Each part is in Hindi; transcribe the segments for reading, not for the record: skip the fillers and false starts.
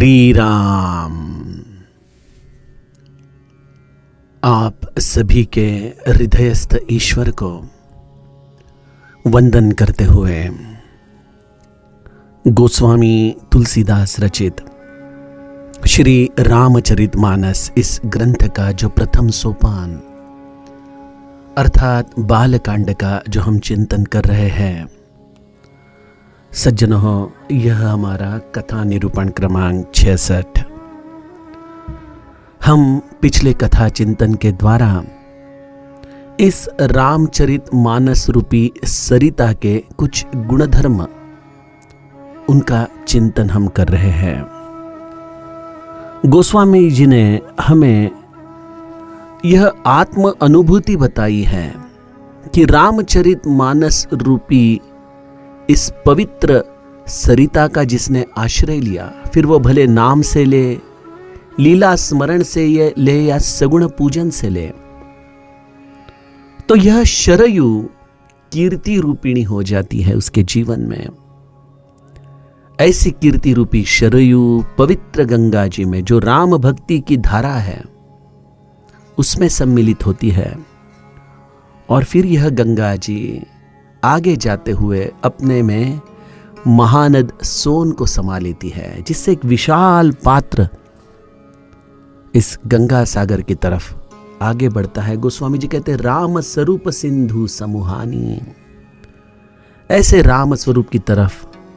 श्री राम। आप सभी के हृदयस्थ ईश्वर को वंदन करते हुए गोस्वामी तुलसीदास रचित श्री रामचरितमानस इस ग्रंथ का जो प्रथम सोपान अर्थात बालकांड का जो हम चिंतन कर रहे हैं, सज्जनों, यह हमारा कथा निरूपण क्रमांक 66। हम पिछले कथा चिंतन के द्वारा इस रामचरितमानस रूपी सरिता के कुछ गुणधर्म, उनका चिंतन हम कर रहे हैं। गोस्वामी जी ने हमें यह आत्म अनुभूति बताई है कि रामचरितमानस रूपी इस पवित्र सरिता का जिसने आश्रय लिया, फिर वो भले नाम से ले, लीला स्मरण से ये ले या सगुण पूजन से ले, तो यह शरयु कीर्ति रूपिणी हो जाती है उसके जीवन में। ऐसी कीर्ति रूपी शरयु पवित्र गंगा जी में जो राम भक्ति की धारा है उसमें सम्मिलित होती है, और फिर यह गंगा जी आगे जाते हुए अपने में महानद सोन को समा लेती है, जिससे एक विशाल पात्र इस गंगा सागर की तरफ आगे बढ़ता है। गोस्वामी जी कहते हैं राम स्वरूप सिंधु समूहानी। ऐसे राम स्वरूप की तरफ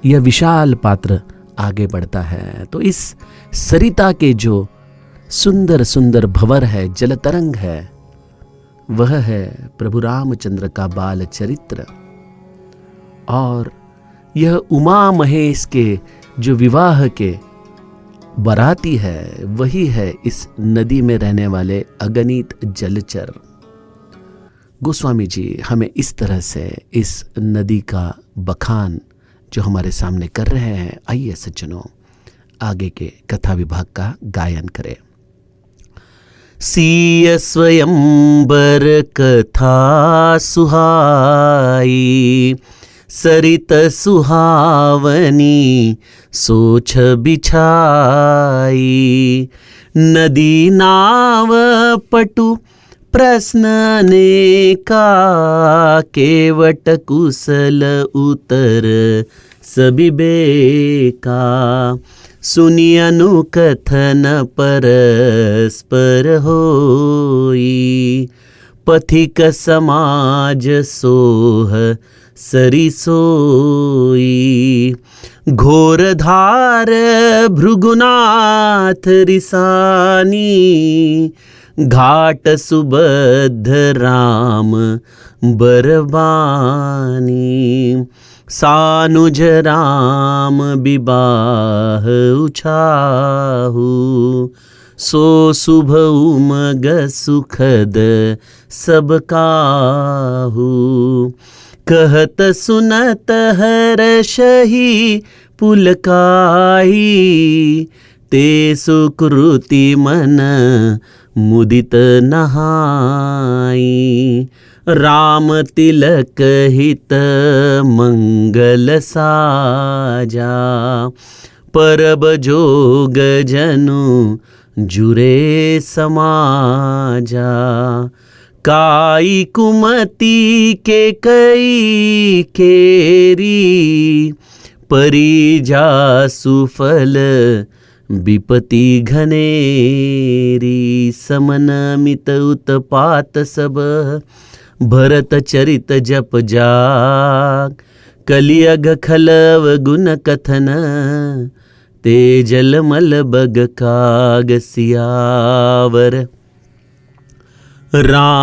यह विशाल पात्र आगे बढ़ता है। तो इस सरिता के जो सुंदर सुंदर भंवर है, जल तरंग है, वह है प्रभु रामचंद्र का बाल चरित्र। और यह उमा महेश के जो विवाह के बाराती है, वही है इस नदी में रहने वाले अगणित जलचर। गोस्वामी जी हमें इस तरह से इस नदी का बखान जो हमारे सामने कर रहे हैं। आइए सज्जनों, आगे के कथा विभाग का गायन करें। सीय स्वयंवर कथा सुहाई, सरित सुहावनी सोच बिछाई। नदी नाव पटु प्रश्न अनेका, केवट कुशल उत्तर सभी बेका। सुनि अनुकथन परस्पर होई, पथिक समाज सोह सरिसोई। घोर धार भृगुनाथ रिसानी, घाट सुबद्ध राम बरबानी। सानुज राम विवाह उछाहु, सो शुभ उमग सुखद सब काहू। कहत सुनत हर्षहि पुलकाई, ते सुकृति मन मुदित नहाई। राम तिलक हित मंगल साजा, परब जोग जनु जुरे समाजा। काई कुमति के कई केरी, परिजा सुफल विपति घनेरी। समन मित उत्पात सब, भरत चरित जप जाग। कलियग खलव गुण कथन, तेजल मल बग काग सियावर। रामचंद्र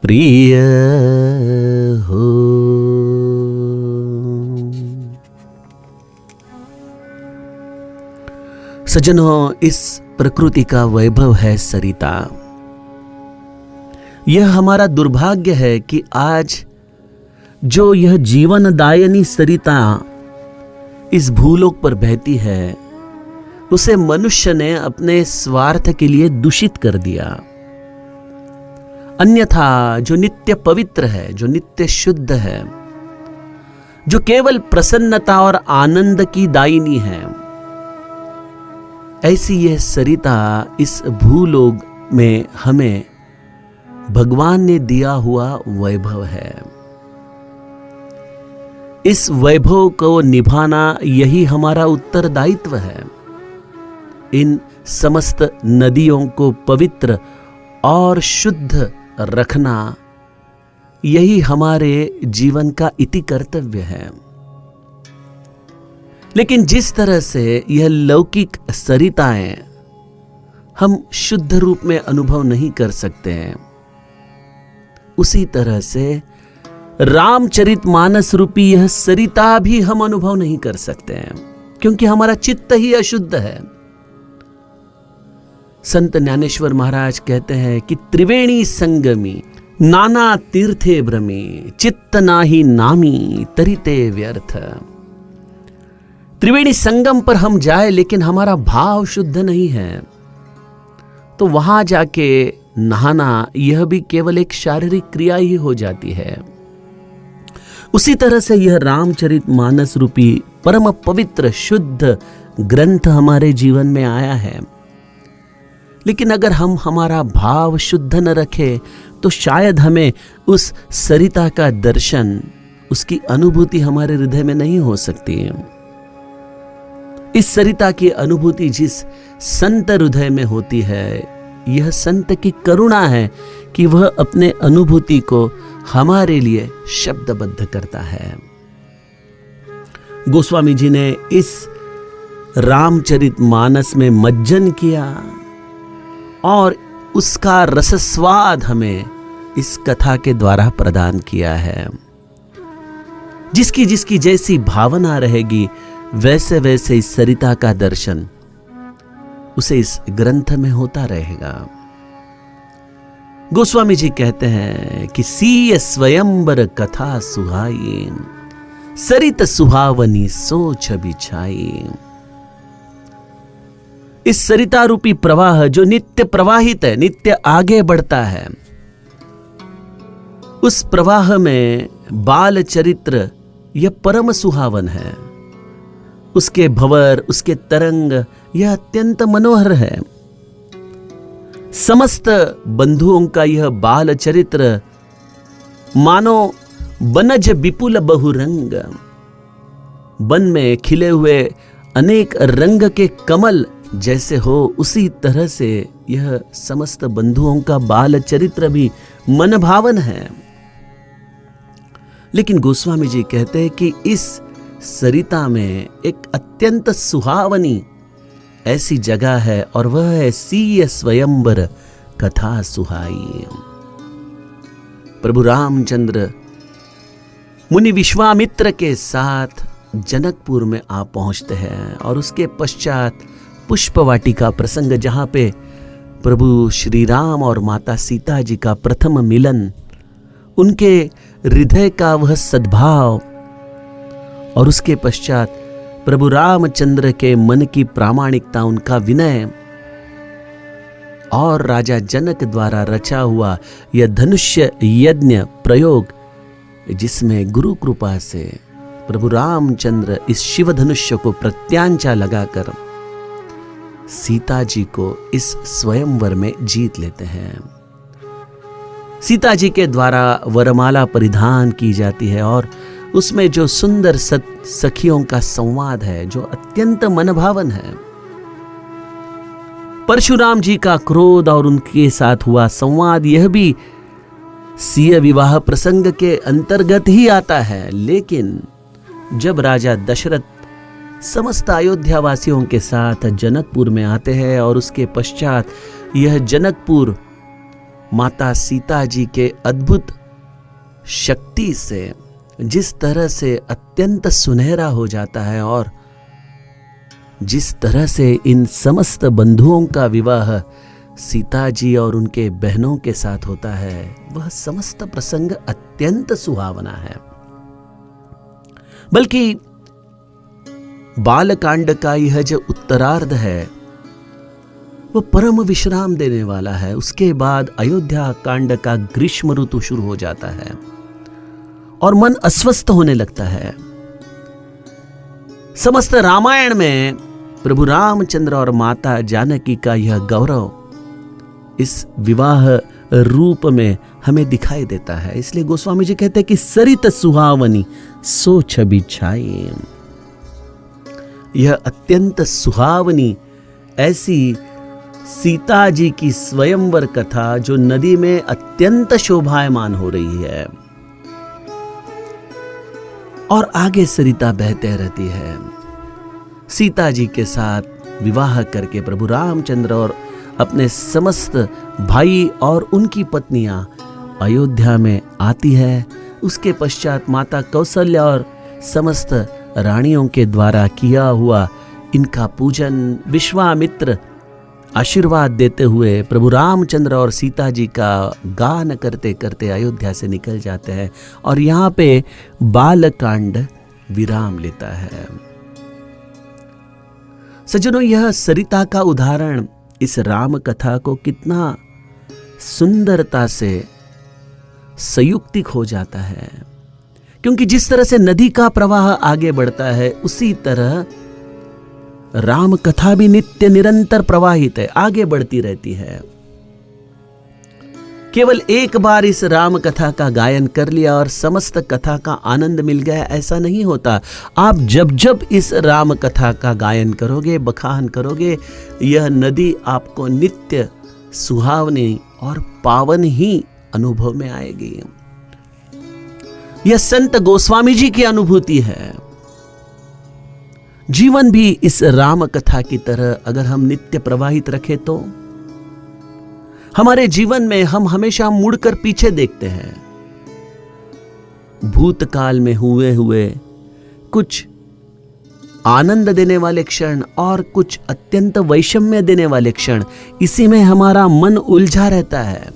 प्रिय हो। सज्जनों, इस प्रकृति का वैभव है सरिता। यह हमारा दुर्भाग्य है कि आज जो यह जीवनदायिनी सरिता इस भूलोक पर बहती है, उसे मनुष्य ने अपने स्वार्थ के लिए दूषित कर दिया। अन्यथा जो नित्य पवित्र है, जो नित्य शुद्ध है, जो केवल प्रसन्नता और आनंद की दायिनी है। ऐसी यह सरिता इस भूलोक में हमें भगवान ने दिया हुआ वैभव है। इस वैभव को निभाना यही हमारा उत्तरदायित्व है। इन समस्त नदियों को पवित्र और शुद्ध रखना यही हमारे जीवन का इति कर्तव्य है। लेकिन जिस तरह से यह लौकिक सरिताएं हम शुद्ध रूप में अनुभव नहीं कर सकते हैं, उसी तरह से रामचरितमानस रूपी यह सरिता भी हम अनुभव नहीं कर सकते हैं, क्योंकि हमारा चित्त ही अशुद्ध है। संत ज्ञानेश्वर महाराज कहते हैं कि त्रिवेणी संगमी नाना तीर्थे भ्रमी चित्त नाही नामी तरिते व्यर्थ। त्रिवेणी संगम पर हम जाए लेकिन हमारा भाव शुद्ध नहीं है, तो वहां जाके नहाना यह भी केवल एक शारीरिक क्रिया ही हो जाती है। उसी तरह से यह रामचरितमानस रूपी परम पवित्र शुद्ध ग्रंथ हमारे जीवन में आया है, लेकिन अगर हम हमारा भाव शुद्ध न रखें तो शायद हमें उस सरिता का दर्शन, उसकी अनुभूति हमारे हृदय में नहीं हो सकती है। इस सरिता की अनुभूति जिस संत हृदय में होती है, यह संत की करुणा है कि वह अपने अनुभूति को हमारे लिए शब्दबद्ध करता है। गोस्वामी जी ने इस रामचरितमानस में मज्जन किया और उसका रसस्वाद हमें इस कथा के द्वारा प्रदान किया है। जिसकी जिसकी जैसी भावना रहेगी, वैसे वैसे इस सरिता का दर्शन उसे इस ग्रंथ में होता रहेगा। गोस्वामी जी कहते हैं कि सीय स्वयंवर कथा सुहाई, सरित सुहावनी सोच बिछाई। इस सरिता रूपी प्रवाह जो नित्य प्रवाहित है, नित्य आगे बढ़ता है, उस प्रवाह में बाल चरित्र यह परम सुहावन है। उसके भंवर, उसके तरंग यह अत्यंत मनोहर है। समस्त बंधुओं का यह बाल चरित्र मानो बनज विपुल बहुरंग, वन में खिले हुए अनेक रंग के कमल जैसे हो, उसी तरह से यह समस्त बंधुओं का बाल चरित्र भी मनभावन है। लेकिन गोस्वामी जी कहते हैं कि इस सरिता में एक अत्यंत सुहावनी ऐसी जगह है, और वह है सीय स्वयंवर कथा सुहाई। प्रभु रामचंद्र मुनि विश्वामित्र के साथ जनकपुर में आ पहुंचते हैं, और उसके पश्चात पुष्पवाटिका प्रसंग, जहां पे प्रभु श्री राम और माता सीता जी का प्रथम मिलन, उनके हृदय का वह सद्भाव, और उसके पश्चात प्रभु रामचंद्र के मन की प्रामाणिकता, उनका विनय, और राजा जनक द्वारा रचा हुआ यह धनुष्य यज्ञ प्रयोग, जिसमें गुरु कृपा से प्रभु रामचंद्र इस शिव धनुष्य को प्रत्यांचा लगाकर सीता जी को इस स्वयंवर में जीत लेते हैं। सीता जी के द्वारा वरमाला परिधान की जाती है, और उसमें जो सुंदर सखियों का संवाद है, जो अत्यंत मनभावन है। परशुराम जी का क्रोध और उनके साथ हुआ संवाद, यह भी सीय विवाह प्रसंग के अंतर्गत ही आता है। लेकिन जब राजा दशरथ समस्त अयोध्या वासियों के साथ जनकपुर में आते हैं, और उसके पश्चात यह जनकपुर माता सीता जी के अद्भुत शक्ति से जिस तरह से अत्यंत सुनहरा हो जाता है, और जिस तरह से इन समस्त बंधुओं का विवाह सीता जी और उनके बहनों के साथ होता है, वह समस्त प्रसंग अत्यंत सुहावना है। बल्कि बालकांड का यह जो उत्तरार्ध है, वह परम विश्राम देने वाला है। उसके बाद अयोध्या कांड का ग्रीष्म ऋतु शुरू हो जाता है, और मन अस्वस्थ होने लगता है। समस्त रामायण में प्रभु रामचंद्र और माता जानकी का यह गौरव इस विवाह रूप में हमें दिखाई देता है। इसलिए गोस्वामी जी कहते हैं कि सरित सुहावनी सो छवि छाई। यह अत्यंत सुहावनी ऐसी सीता जी की स्वयंवर कथा जो नदी में अत्यंत शोभायमान हो रही है और आगे सरिता बहते रहती है। सीता जी के साथ विवाह करके प्रभु रामचंद्र और अपने समस्त भाई और उनकी पत्नियां अयोध्या में आती है। उसके पश्चात माता कौशल्या और समस्त रानियों के द्वारा किया हुआ इनका पूजन, विश्वामित्र आशीर्वाद देते हुए प्रभु रामचंद्र और सीता जी का गान करते करते अयोध्या से निकल जाते हैं और यहाँ पे बालकांड विराम लेता है। सज्जनों, यह सरिता का उदाहरण इस राम कथा को कितना सुंदरता से संयुक्तिक हो जाता है, क्योंकि जिस तरह से नदी का प्रवाह आगे बढ़ता है उसी तरह राम कथा भी नित्य निरंतर प्रवाहित है, आगे बढ़ती रहती है। केवल एक बार इस राम कथा का गायन कर लिया और समस्त कथा का आनंद मिल गया, ऐसा नहीं होता। आप जब जब इस राम कथा का गायन करोगे, बखान करोगे, यह नदी आपको नित्य सुहावनी और पावन ही अनुभव में आएगी। यह संत गोस्वामी जी की अनुभूति है। जीवन भी इस राम कथा की तरह अगर हम नित्य प्रवाहित रखें तो हमारे जीवन में हम हमेशा मुड़कर पीछे देखते हैं। भूतकाल में हुए कुछ आनंद देने वाले क्षण और कुछ अत्यंत वैषम्य देने वाले क्षण, इसी में हमारा मन उलझा रहता है।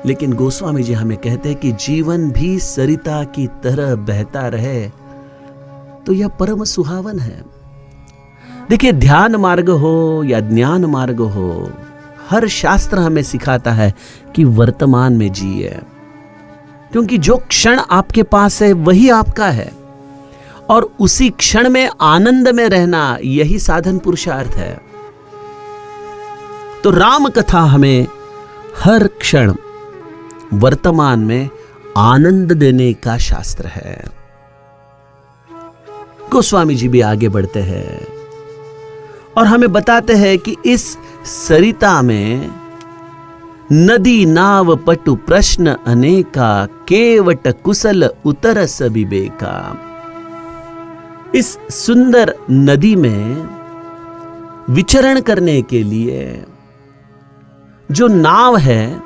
लेकिन गोस्वामी जी हमें कहते हैं कि जीवन भी सरिता की तरह बहता रहे तो यह परम सुहावन है। देखिए, ध्यान मार्ग हो या ज्ञान मार्ग हो, हर शास्त्र हमें सिखाता है कि वर्तमान में जिए, क्योंकि जो क्षण आपके पास है वही आपका है और उसी क्षण में आनंद में रहना यही साधन पुरुषार्थ है। तो राम कथा हमें हर क्षण वर्तमान में आनंद देने का शास्त्र है। गोस्वामी जी भी आगे बढ़ते हैं और हमें बताते हैं कि इस सरिता में नदी नाव पटु प्रश्न अनेका, केवट कुशल उतर सबिबेका। इस सुंदर नदी में विचरण करने के लिए जो नाव है,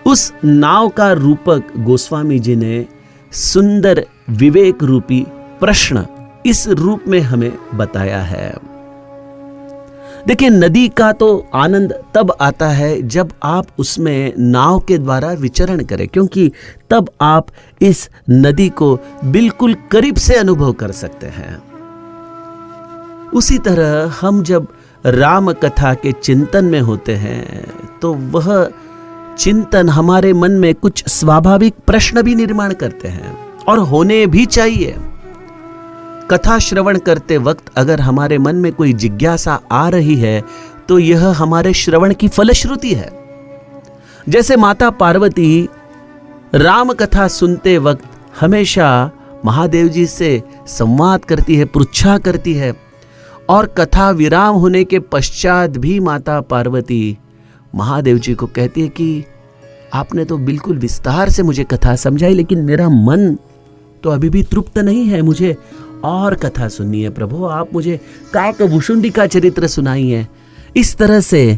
उस नाव का रूपक गोस्वामी जी ने सुंदर विवेक रूपी प्रश्न इस रूप में हमें बताया है। देखिए, नदी का तो आनंद तब आता है जब आप उसमें नाव के द्वारा विचरण करें, क्योंकि तब आप इस नदी को बिल्कुल करीब से अनुभव कर सकते हैं। उसी तरह हम जब राम कथा के चिंतन में होते हैं तो वह चिंतन हमारे मन में कुछ स्वाभाविक प्रश्न भी निर्माण करते हैं और होने भी चाहिए। कथा श्रवण करते वक्त अगर हमारे मन में कोई जिज्ञासा आ रही है तो यह हमारे श्रवण की फलश्रुति है। जैसे माता पार्वती राम कथा सुनते वक्त हमेशा महादेव जी से संवाद करती है, पृच्छा करती है और कथा विराम होने के पश्चात भी माता पार्वती महादेव जी को कहती है कि आपने तो बिल्कुल विस्तार से मुझे कथा समझाई, लेकिन मेरा मन तो अभी भी तृप्त नहीं है, मुझे और कथा सुननी है। प्रभु, आप मुझे काकभूषुंडी का चरित्र सुनाइए। इस तरह से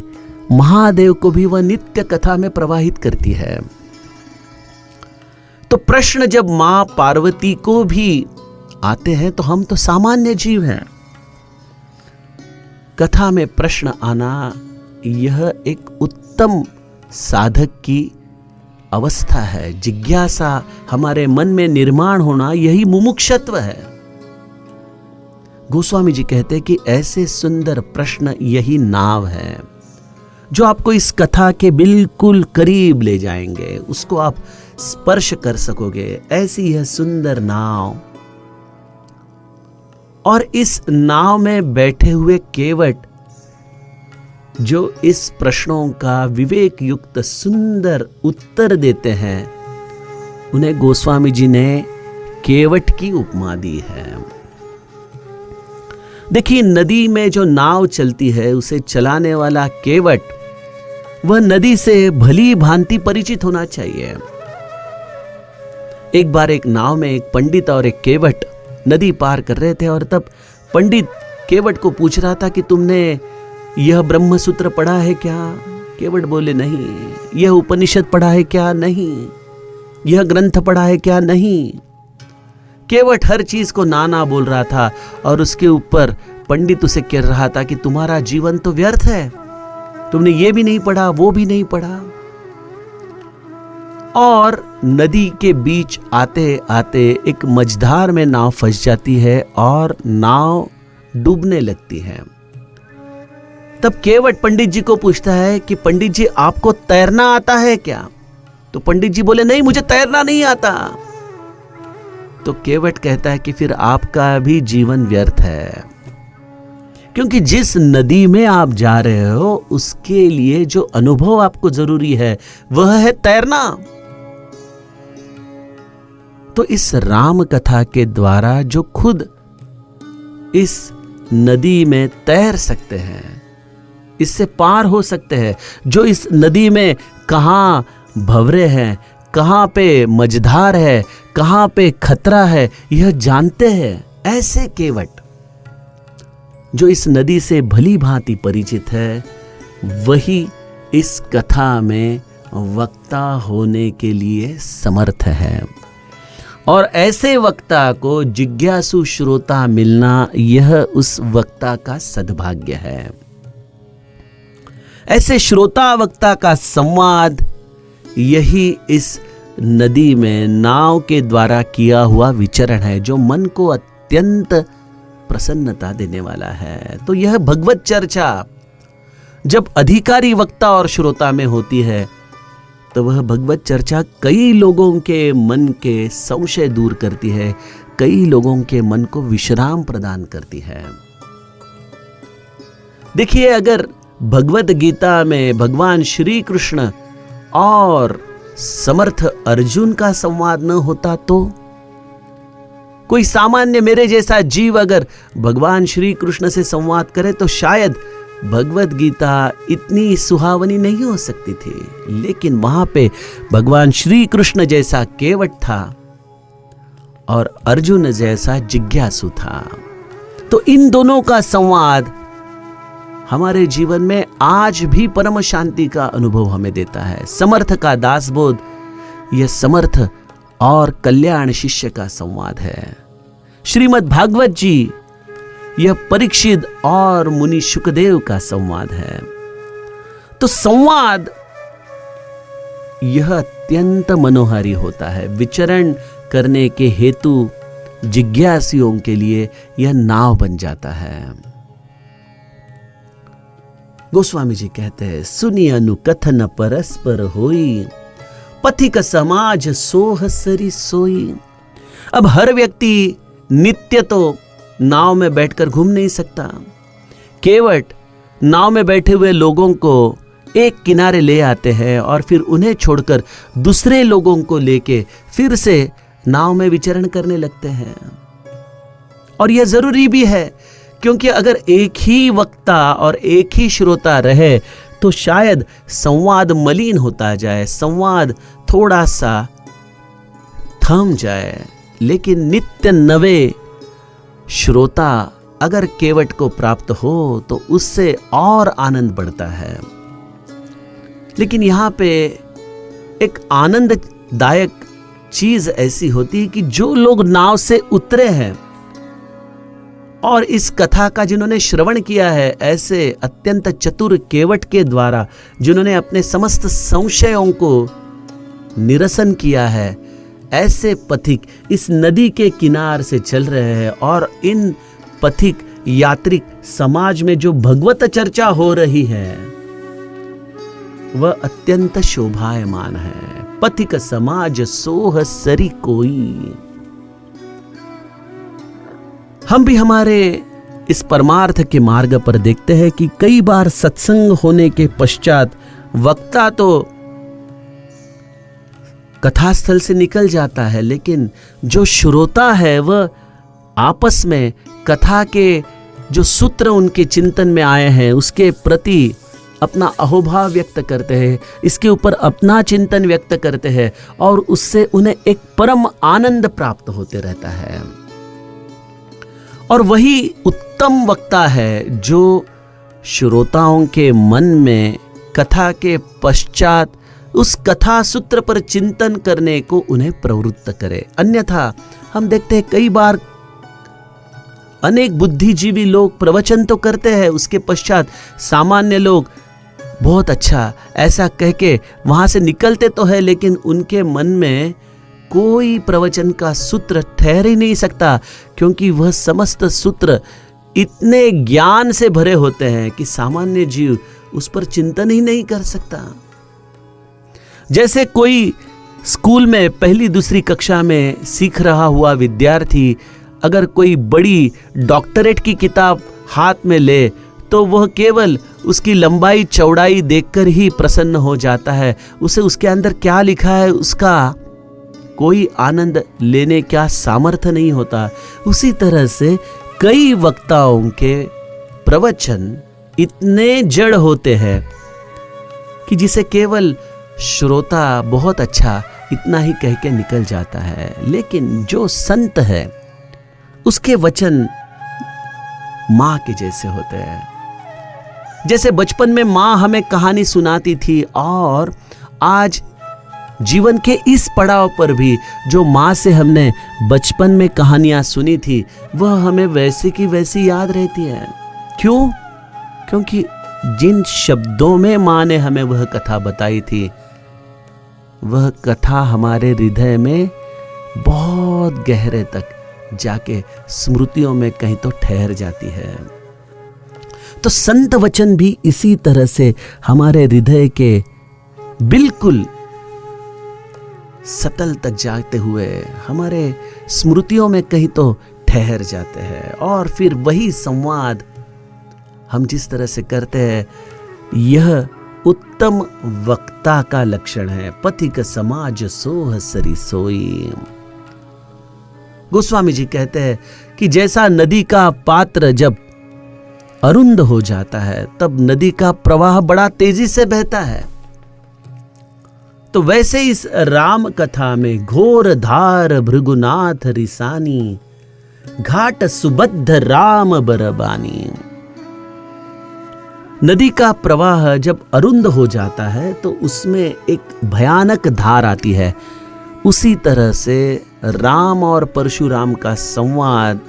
महादेव को भी वह नित्य कथा में प्रवाहित करती है। तो प्रश्न जब मां पार्वती को भी आते हैं तो हम तो सामान्य जीव हैं। कथा में प्रश्न आना यह एक उत्तम साधक की अवस्था है। जिज्ञासा हमारे मन में निर्माण होना यही मुमुक्षत्व है। गोस्वामी जी कहते हैं कि ऐसे सुंदर प्रश्न यही नाव है जो आपको इस कथा के बिल्कुल करीब ले जाएंगे, उसको आप स्पर्श कर सकोगे। ऐसी यह सुंदर नाव और इस नाव में बैठे हुए केवट जो इस प्रश्नों का विवेक युक्त सुंदर उत्तर देते हैं, उन्हें गोस्वामी जी ने केवट की उपमा दी है। देखिए, नदी में जो नाव चलती है उसे चलाने वाला केवट, वह नदी से भली भांति परिचित होना चाहिए। एक बार एक नाव में एक पंडित और एक केवट नदी पार कर रहे थे और तब पंडित केवट को पूछ रहा था कि तुमने यह ब्रह्म सूत्र पढ़ा है क्या? केवट बोले नहीं। यह उपनिषद पढ़ा है क्या? नहीं। यह ग्रंथ पढ़ा है क्या? नहीं। केवट हर चीज को नाना बोल रहा था और उसके ऊपर पंडित उसे कह रहा था कि तुम्हारा जीवन तो व्यर्थ है, तुमने ये भी नहीं पढ़ा, वो भी नहीं पढ़ा। और नदी के बीच आते आते एक मझधार में नाव फंस जाती है और नाव डूबने लगती है। तब केवट पंडित जी को पूछता है कि पंडित जी, आपको तैरना आता है क्या? तो पंडित जी बोले नहीं, मुझे तैरना नहीं आता। तो केवट कहता है कि फिर आपका भी जीवन व्यर्थ है, क्योंकि जिस नदी में आप जा रहे हो उसके लिए जो अनुभव आपको जरूरी है वह है तैरना। तो इस राम कथा के द्वारा जो खुद इस नदी में तैर सकते हैं, इससे पार हो सकते हैं, जो इस नदी में कहां भंवरे हैं, कहां पे मझधार है, कहां पे खतरा है, यह जानते हैं, ऐसे केवट जो इस नदी से भली भांति परिचित है, वही इस कथा में वक्ता होने के लिए समर्थ है। और ऐसे वक्ता को जिज्ञासु श्रोता मिलना, यह उस वक्ता का सद्भाग्य है। ऐसे श्रोता वक्ता का संवाद, यही इस नदी में नाव के द्वारा किया हुआ विचरण है, जो मन को अत्यंत प्रसन्नता देने वाला है। तो यह भगवत चर्चा जब अधिकारी वक्ता और श्रोता में होती है, तो वह भगवत चर्चा कई लोगों के मन के संशय दूर करती है, कई लोगों के मन को विश्राम प्रदान करती है। देखिए, अगर भगवत गीता में भगवान श्री कृष्ण और समर्थ अर्जुन का संवाद न होता, तो कोई सामान्य मेरे जैसा जीव अगर भगवान श्री कृष्ण से संवाद करे तो शायद भगवत गीता इतनी सुहावनी नहीं हो सकती थी। लेकिन वहां पे भगवान श्री कृष्ण जैसा केवट था और अर्जुन जैसा जिज्ञासु था। तो इन दोनों का संवाद हमारे जीवन में आज भी परम शांति का अनुभव हमें देता है। समर्थ का दासबोध, यह समर्थ और कल्याण शिष्य का संवाद है। श्रीमद् भागवत जी, यह परीक्षित और मुनि शुकदेव का संवाद है। तो संवाद यह अत्यंत मनोहारी होता है। विचरण करने के हेतु जिज्ञासियों के लिए यह नाव बन जाता है। गोस्वामी जी कहते हैं, सुनी अनुकथन परस्पर होई, पथिक समाज सोह सरी सोई। अब हर व्यक्ति नित्य तो नाव में बैठकर घूम नहीं सकता। केवट नाव में बैठे हुए लोगों को एक किनारे ले आते हैं और फिर उन्हें छोड़कर दूसरे लोगों को लेके फिर से नाव में विचरण करने लगते हैं। और यह जरूरी भी है, क्योंकि अगर एक ही वक्ता और एक ही श्रोता रहे तो शायद संवाद मलिन होता जाए, संवाद थोड़ा सा थम जाए। लेकिन नित्य नवे श्रोता अगर केवट को प्राप्त हो तो उससे और आनंद बढ़ता है। लेकिन यहां पे एक आनंददायक चीज ऐसी होती है कि जो लोग नाव से उतरे हैं और इस कथा का जिन्होंने श्रवण किया है, ऐसे अत्यंत चतुर केवट के द्वारा जिन्होंने अपने समस्त संशयों को निरसन किया है, ऐसे पथिक इस नदी के किनार से चल रहे हैं और इन पथिक यात्रिक समाज में जो भगवत चर्चा हो रही है वह अत्यंत शोभायमान है। पथिक समाज सोह सरी कोई। हम भी हमारे इस परमार्थ के मार्ग पर देखते हैं कि कई बार सत्संग होने के पश्चात वक्ता तो कथास्थल से निकल जाता है, लेकिन जो श्रोता है वह आपस में कथा के जो सूत्र उनके चिंतन में आए हैं उसके प्रति अपना अहोभाव व्यक्त करते हैं, इसके ऊपर अपना चिंतन व्यक्त करते हैं और उससे उन्हें एक परम आनंद प्राप्त होते रहता है। और वही उत्तम वक्ता है जो श्रोताओं के मन में कथा के पश्चात उस कथा सूत्र पर चिंतन करने को उन्हें प्रवृत्त करे। अन्यथा हम देखते हैं कई बार अनेक बुद्धिजीवी लोग प्रवचन तो करते हैं, उसके पश्चात सामान्य लोग बहुत अच्छा ऐसा कह के वहां से निकलते तो है, लेकिन उनके मन में कोई प्रवचन का सूत्र ठहर ही नहीं सकता, क्योंकि वह समस्त सूत्र इतने ज्ञान से भरे होते हैं कि सामान्य जीव उस पर चिंतन ही नहीं कर सकता। जैसे कोई स्कूल में पहली दूसरी कक्षा में सीख रहा हुआ विद्यार्थी अगर कोई बड़ी डॉक्टरेट की किताब हाथ में ले तो वह केवल उसकी लंबाई चौड़ाई देखकर ही प्रसन्न हो जाता है, उसे उसके अंदर क्या लिखा है उसका कोई आनंद लेने का सामर्थ्य नहीं होता। उसी तरह से कई वक्ताओं के प्रवचन इतने जड़ होते हैं कि जिसे केवल श्रोता बहुत अच्छा इतना ही कह के निकल जाता है, लेकिन जो संत है उसके वचन माँ के जैसे होते हैं। जैसे बचपन में माँ हमें कहानी सुनाती थी और आज जीवन के इस पड़ाव पर भी जो माँ से हमने बचपन में कहानियां सुनी थी वह हमें वैसे की वैसी याद रहती है। क्यों? क्योंकि जिन शब्दों में माँ ने हमें वह कथा बताई थी वह कथा हमारे हृदय में बहुत गहरे तक जाके स्मृतियों में कहीं तो ठहर जाती है। तो संत वचन भी इसी तरह से हमारे हृदय के बिल्कुल सतल तक जाते हुए हमारे स्मृतियों में कहीं तो ठहर जाते हैं। और फिर वही संवाद हम जिस तरह से करते हैं यह उत्तम वक्ता का लक्षण है। पथिक समाज सोह सरी सोई। गोस्वामी जी कहते हैं कि जैसा नदी का पात्र जब अरुंद हो जाता है तब नदी का प्रवाह बड़ा तेजी से बहता है, तो वैसे इस राम कथा में घोर धार भृगुनाथ रिसानी घाट सुबद्ध राम बरबानी। नदी का प्रवाह जब अरुंद हो जाता है तो उसमें एक भयानक धार आती है। उसी तरह से राम और परशुराम का संवाद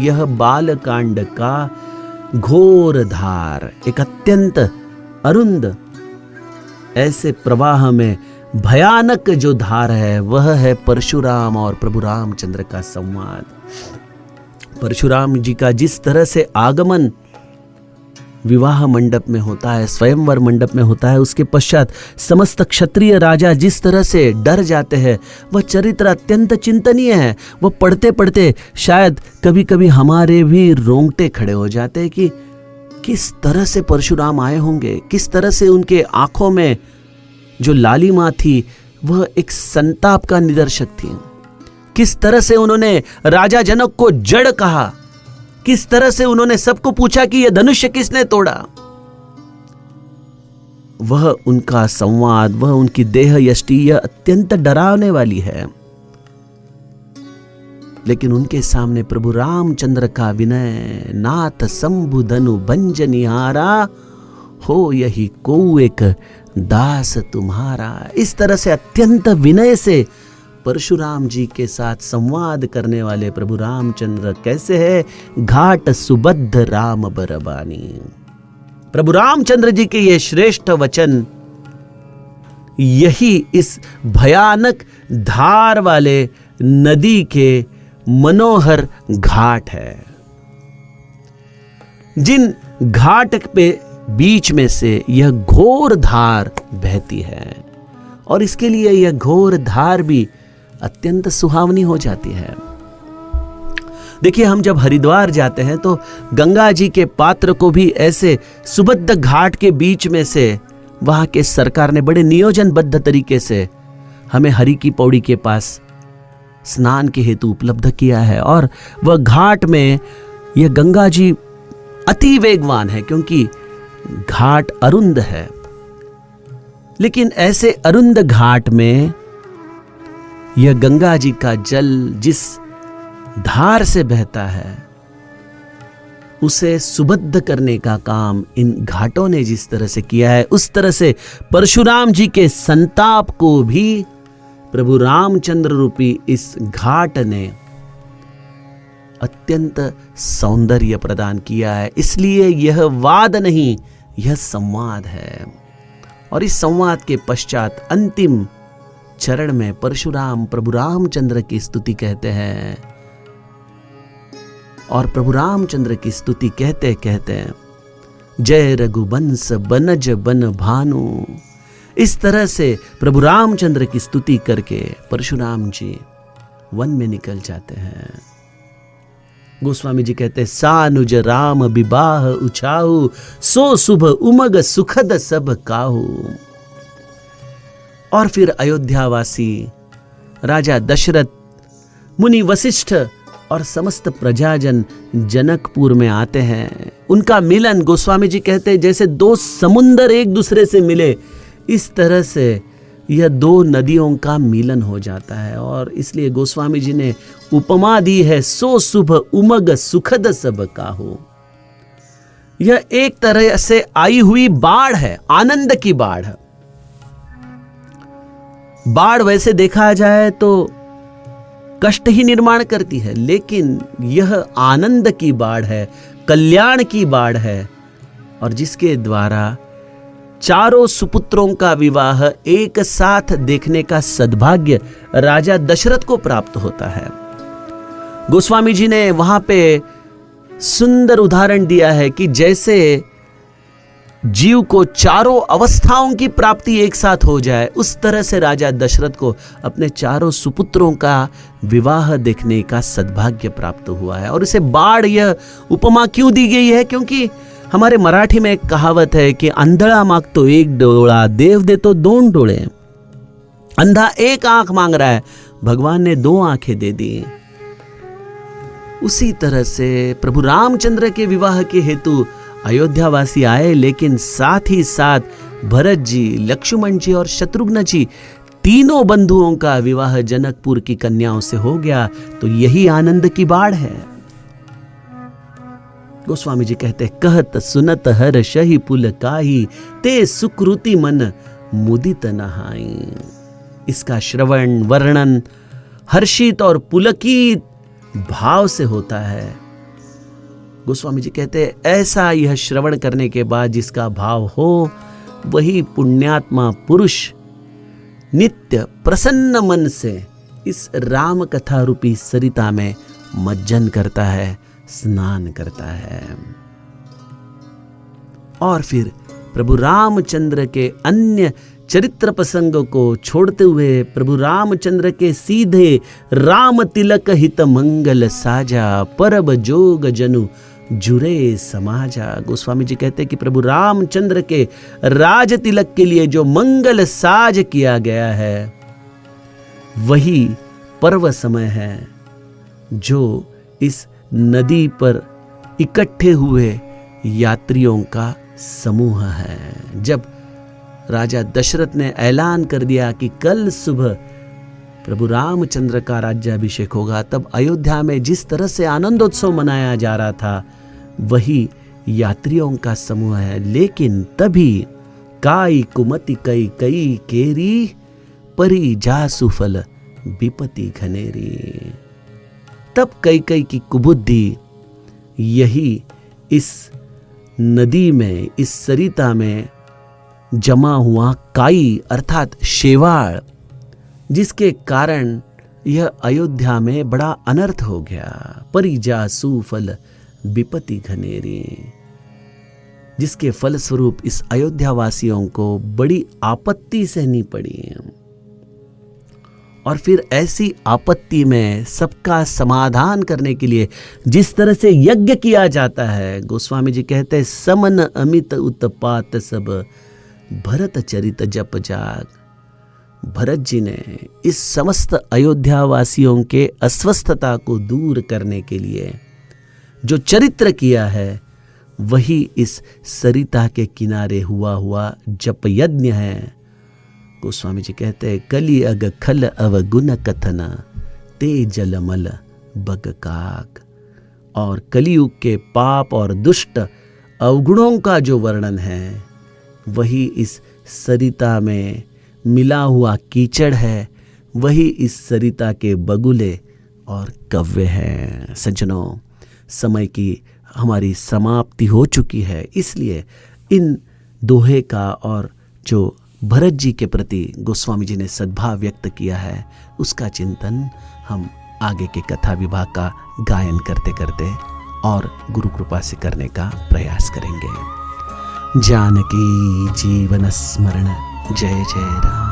यह बालकांड का घोर धार एक अत्यंत अरुंद ऐसे प्रवाह में भयानक जो धार है वह है परशुराम और प्रभु रामचंद्र का संवाद। परशुराम जी का जिस तरह से आगमन विवाह मंडप में होता है, स्वयंवर मंडप में होता है, उसके पश्चात समस्त क्षत्रिय राजा जिस तरह से डर जाते हैं वह चरित्र अत्यंत चिंतनीय है। वह पढ़ते पढ़ते शायद कभी कभी हमारे भी रोंगटे खड़े हो जाते हैं कि किस तरह से परशुराम आए होंगे, किस तरह से उनके आंखों में जो लालिमा थी वह एक संताप का निदर्शक थी, किस तरह से उन्होंने राजा जनक को जड़ कहा, किस तरह से उन्होंने सबको पूछा कि यह धनुष्य किसने तोड़ा। वह उनका संवाद, वह उनकी देह यष्टि यह अत्यंत डरावने वाली है। लेकिन उनके सामने प्रभु रामचंद्र का विनय, नाथ शंभु धनु भंजनिहारा हो यही को एक दास तुम्हारा। इस तरह से अत्यंत विनय से परशुराम जी के साथ संवाद करने वाले प्रभु रामचंद्र कैसे है? घाट सुबद्ध राम बरबानी। प्रभु रामचंद्र जी के ये श्रेष्ठ वचन यही इस भयानक धार वाले नदी के मनोहर घाट है, जिन घाट पे बीच में से यह घोर धार बहती है और इसके लिए यह घोर धार भी अत्यंत सुहावनी हो जाती है। देखिए, हम जब हरिद्वार जाते हैं तो गंगा जी के पात्र को भी ऐसे सुबद्ध घाट के बीच में से वहां के सरकार ने बड़े नियोजनबद्ध तरीके से हमें हरि की पौड़ी के पास स्नान के हेतु उपलब्ध किया है। और वह घाट में यह गंगा जी अति वेगवान है, क्योंकि घाट अरुंद है। लेकिन ऐसे अरुंद घाट में यह गंगा जी का जल जिस धार से बहता है, उसे सुबद्ध करने का काम इन घाटों ने जिस तरह से किया है, उस तरह से परशुराम जी के संताप को भी प्रभु रामचंद्र रूपी इस घाट ने अत्यंत सौंदर्य प्रदान किया है। इसलिए यह वाद नहीं, यह संवाद है। और इस संवाद के पश्चात अंतिम चरण में परशुराम प्रभु रामचंद्र की स्तुति कहते हैं। और प्रभु रामचंद्र की स्तुति कहते कहते जय रघुवंश बनज बन भानु, इस तरह से प्रभु रामचंद्र की स्तुति करके परशुराम जी वन में निकल जाते हैं। गोस्वामी जी कहते हैं, सानुज राम विवाह उछाहु, सो शुभ उमग सुखद सब काहू। और फिर अयोध्यावासी राजा दशरथ, मुनि वशिष्ठ और समस्त प्रजाजन जनकपुर में आते हैं। उनका मिलन, गोस्वामी जी कहते हैं, जैसे दो समुंदर एक दूसरे से मिले, इस तरह से यह दो नदियों का मिलन हो जाता है। और इसलिए गोस्वामी जी ने उपमा दी है, सो शुभ उमग सुखद सब काहू। यह एक तरह से आई हुई बाढ़ है, आनंद की बाढ़। बाढ़ वैसे देखा जाए तो कष्ट ही निर्माण करती है, लेकिन यह आनंद की बाढ़ है, कल्याण की बाढ़ है, और जिसके द्वारा चारों सुपुत्रों का विवाह एक साथ देखने का सद्भाग्य राजा दशरथ को प्राप्त होता है। गोस्वामी जी ने वहां पे सुंदर उदाहरण दिया है कि जैसे जीव को चारों अवस्थाओं की प्राप्ति एक साथ हो जाए, उस तरह से राजा दशरथ को अपने चारों सुपुत्रों का विवाह देखने का सद्भाग्य प्राप्त हुआ है। और इसे बाढ़ यह उपमा क्यों दी गई है? क्योंकि हमारे मराठी में एक कहावत है कि अंधड़ा मांगतो एक डोळा, देव दे तो दोन डोळे। अंधा एक आंख मांग रहा है, भगवान ने दो आंखें दे दी। उसी तरह से प्रभु रामचंद्र के विवाह के हेतु अयोध्यावासी आए, लेकिन साथ ही साथ भरत जी, लक्ष्मण जी और शत्रुघ्न जी, तीनों बंधुओं का विवाह जनकपुर की कन्याओं से हो गया। तो यही आनंद की बाढ़ है। गोस्वामी जी कहते, कहत सुनत हर शही पुल काही, ते सुकृति मन मुदित नहाई। इसका श्रवण वर्णन हर्षित और पुलकित भाव से होता है। गोस्वामी जी कहते हैं, ऐसा यह श्रवण करने के बाद जिसका भाव हो, वही पुण्यात्मा पुरुष नित्य प्रसन्न मन से इस राम कथा रूपी सरिता में मज्जन करता है, स्नान करता है। और फिर प्रभु रामचंद्र के अन्य चरित्र प्रसंगों को छोड़ते हुए प्रभु रामचंद्र के सीधे राम तिलक हित मंगल साजा, परब जोग जनु जुरे समाजा। गोस्वामी जी कहते हैं कि प्रभु रामचंद्र के राज तिलक के लिए जो मंगल साज किया गया है, वही पर्व समय है जो इस नदी पर इकट्ठे हुए यात्रियों का समूह है। जब राजा दशरथ ने ऐलान कर दिया कि कल सुबह प्रभु रामचंद्र का राज्याभिषेक होगा, तब अयोध्या में जिस तरह से आनंदोत्सव मनाया जा रहा था, वही यात्रियों का समूह है। लेकिन तभी काई कुमति कई कई केरी, परी जासु फल विपति घनेरी। तब कई कई की कुबुद्धि यही इस नदी में, इस सरिता में जमा हुआ काई अर्थात शेवाड़, जिसके कारण यह अयोध्या में बड़ा अनर्थ हो गया। परिजासु फल विपति घनेरी, जिसके फलस्वरूप इस अयोध्या वासियों को बड़ी आपत्ति सहनी पड़ी। और फिर ऐसी आपत्ति में सबका समाधान करने के लिए जिस तरह से यज्ञ किया जाता है, गोस्वामी जी कहते हैं समन अमित उत्पात सब भरत चरित जप जाग। भरत जी ने इस समस्त अयोध्या वासियों के अस्वस्थता को दूर करने के लिए जो चरित्र किया है वही इस सरिता के किनारे हुआ जप यज्ञ है। गोस्वामी जी कहते हैं कलि अग खल अवगुण कथन ते जलमल बग काग। और कलियुग के पाप और दुष्ट अवगुणों का जो वर्णन है वही इस सरिता में मिला हुआ कीचड़ है, वही इस सरिता के बगुले और कव्य हैं। सज्जनों, समय की हमारी समाप्ति हो चुकी है, इसलिए इन दोहे का और जो भरत जी के प्रति गोस्वामी जी ने सद्भाव व्यक्त किया है उसका चिंतन हम आगे के कथा विभाग का गायन करते करते और गुरु कृपा से करने का प्रयास करेंगे। जानकी जीवन स्मरण जय जय राम।